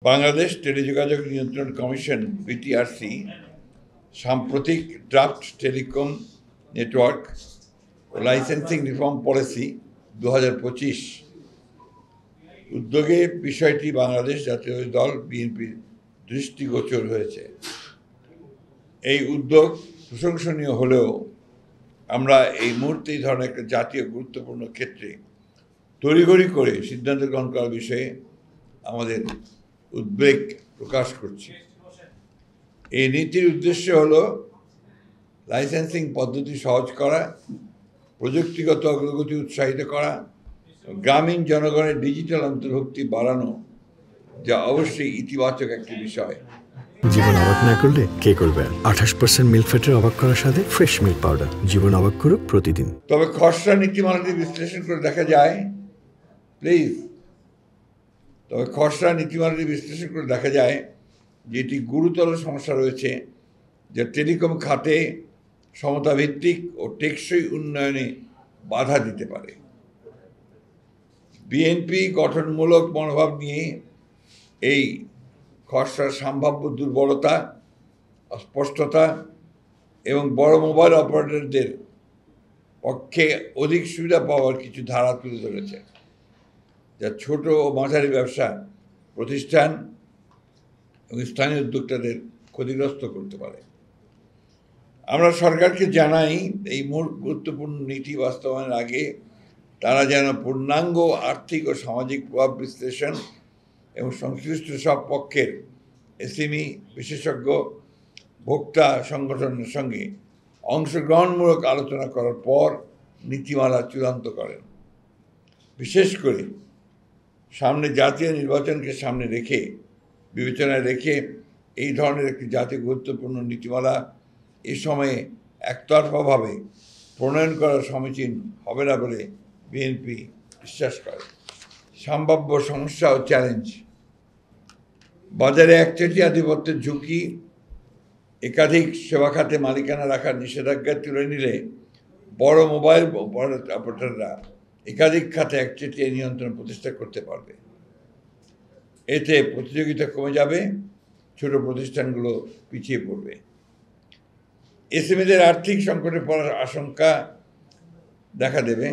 বাংলাদেশ টেলিযোগাযোগ নিয়ন্ত্রণ commission BTRC সাম্প্রতিক ড্রাফট টেলিকম নেটওয়ার্ক ও লাইসেন্সিং রিফর্ম পলিসি 2025 উদ্যোগে বিষয়টি বাংলাদেশ জাতীয় দল বিএনপির দৃষ্টিগোচর হয়েছে। এই উদ্যোগ প্রশংসনীয় হলেও আমরা এই মুহূর্তে এই ধরনের একটা জাতীয় গুরুত্বপূর্ণ ক্ষেত্রে তড়িঘড়ি করে সিদ্ধান্ত গ্রহণ করার বিষয়ে আমাদের উদ্বেগ প্রকাশ করছি। এই নীতির উদ্দেশ্য হলো লাইসেন্সিং পদ্ধতি সহজ করা, প্রযুক্তিগত অগ্রগতি উৎসাহিত করা, গ্রামীণ জনগণের ডিজিটাল অন্তর্ভুক্তি বাড়ানো, যা অবশ্যই ইতিবাচক একটি বিষয়। জীবন অবাক না করলে কে করবে? 28% মিল্ক ফ্যাটের অবাক করার সাথে ফ্রেশ মিল্ক পাউডার। জীবন অবাক করুক প্রতিদিন। তবে খসড়া নীতিমালাটি বিশ্লেষণ করে দেখা যায় যে এটি গুরুতর সমস্যা রয়েছে, যা টেলিকম খাতে সমতাভিত্তিক ও টেকসই উন্নয়নে বাধা দিতে পারে। বিএনপি গঠনমূলক মনোভাব নিয়ে এই খসড়ার সম্ভাব্য দুর্বলতা, অস্পষ্টতা এবং বড় মোবাইল অপারেটরদের পক্ষে অধিক সুবিধা পাওয়ার কিছু ধারা তুলে ধরেছে, যা ছোট ও মাঝারি ব্যবসা প্রতিষ্ঠান এবং স্থানীয় উদ্যোক্তাদের ক্ষতিগ্রস্ত করতে পারে। আমরা সরকারকে জানাই, এই গুরুত্বপূর্ণ নীতি বাস্তবায়নের আগে তারা যেন পূর্ণাঙ্গ আর্থিক ও সামাজিক প্রভাব বিশ্লেষণ এবং সংশ্লিষ্ট সব পক্ষের এসএমই বিশেষজ্ঞ ভোক্তা সংগঠনের সঙ্গে অংশগ্রহণমূলক আলোচনা করার পর নীতিমালা চূড়ান্ত করেন। বিশেষ করে সামনে জাতীয় নির্বাচনকে সামনে রেখে বিবেচনায় রেখে এই ধরনের একটি জাতীয় গুরুত্বপূর্ণ নীতিমালা এ সময়ে একতরফাভাবে প্রণয়ন করা সমীচীন হবে না বলে বিএনপি বিশ্বাস করে। সম্ভাব্য সমস্যা ও চ্যালেঞ্জ: বাজারে একচেটিয়া আধিপত্যের ঝুঁকি, একাধিক সেবা খাতে মালিকানা রাখার নিষেধাজ্ঞা তুলে নিলে বড় মোবাইল অপারেটররা একাধিক খাতে একচেটিয়া নিয়ন্ত্রণ প্রতিষ্ঠা করতে পারবে। এতে প্রতিযোগিতা কমে যাবে, ছোট প্রতিষ্ঠানগুলো পিছিয়ে পড়বে। এসএমইদের আর্থিক সংকটে পড়ার আশঙ্কা দেখা দেবে।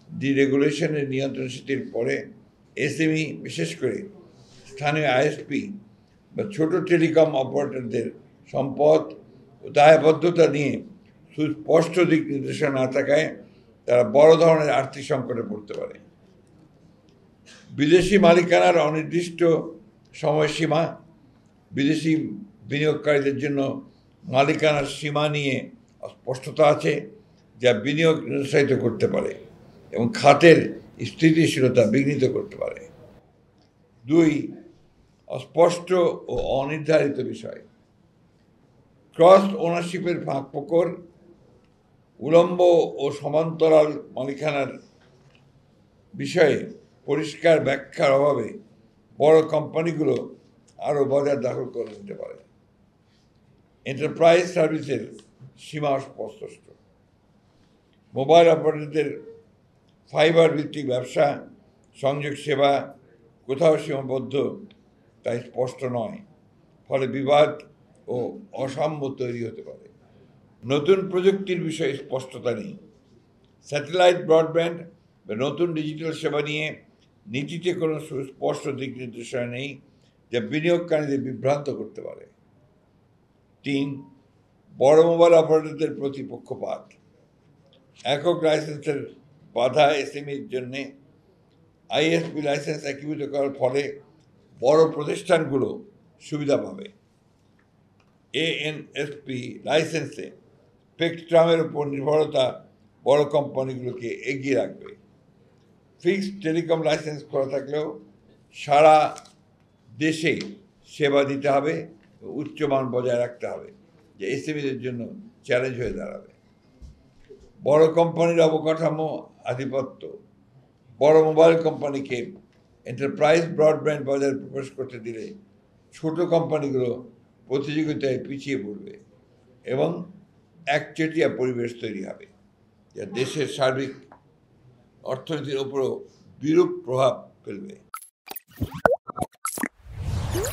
ডিরেগুলেশনের নিয়ন্ত্রণ শিথিল পরে এসএমই, বিশেষ করে স্থানীয় আইএসপি বা ছোট টেলিকম অপারেটরদের সম্পদ ও দায়বদ্ধতা নিয়ে সুস্পষ্ট দিক নির্দেশনা না থাকায় তারা বড় ধরনের আর্থিক সংকটে পড়তে পারে। বিদেশি মালিকানার অনির্দিষ্ট সময়সীমা, বিদেশি বিনিয়োগকারীদের জন্য মালিকানার সীমা নিয়ে অস্পষ্টতা আছে, যা বিনিয়োগ নিরুৎসাহিত করতে পারে এবং খাতের স্থিতিশীলতা বিঘ্নিত করতে পারে। 2. অস্পষ্ট ও অনির্ধারিত বিষয়: ক্রস ওনারশিপের ফাঁকফোকর, উলম্ব ও সমান্তরাল মালিকানার বিষয়ে পরিষ্কার ব্যাখ্যার অভাবে বড় কোম্পানিগুলো আরও বাজার দখল করে নিতে পারে। এন্টারপ্রাইজ সার্ভিসের সীমা অস্পষ্ট, মোবাইল অপারেটরদের ফাইবার ভিত্তিক ব্যবসা সংযোগ সেবা কোথাও সীমাবদ্ধ, তাই স্পষ্ট নয়, ফলে বিবাদ ও অসাম্য তৈরি হতে পারে। নতুন প্রযুক্তির বিষয়ে স্পষ্টতা নেই। স্যাটেলাইট ব্রডব্যান্ড বা নতুন ডিজিটাল সেবা নিয়ে নীতিতে কোনো সুস্পষ্ট দিক নির্দেশনা নেই, যা বিনিয়োগকারীদের বিভ্রান্ত করতে পারে। 3. বড় মোবাইল অপারেটরদের প্রতি পক্ষপাত, একক লাইসেন্সের বাধা এসএমইর জন্যে আইএসপি লাইসেন্স একীভূত করার ফলে বড় প্রতিষ্ঠানগুলো সুবিধা পাবে। এএনএসপি লাইসেন্সে স্পেকট্রামের উপর নির্ভরতা বড় কোম্পানিগুলোকে এগিয়ে রাখবে। ফিক্সড টেলিকম লাইসেন্স খোলা থাকলেও সারা দেশে সেবা দিতে হবে, উচ্চমান বজায় রাখতে হবে, যে এসএমইদের জন্য চ্যালেঞ্জ হয়ে দাঁড়াবে। বড় কোম্পানির অবকাঠামো আধিপত্য, বড় মোবাইল কোম্পানিকে এন্টারপ্রাইজ ব্রডব্যান্ড বাজারে প্রবেশ করতে দিলে ছোট কোম্পানিগুলো প্রতিযোগিতায় পিছিয়ে পড়বে এবং একচেটিয়া পরিবেশ তৈরি হবে, যা দেশের সার্বিক অর্থনীতির উপরও বিরূপ প্রভাব ফেলবে।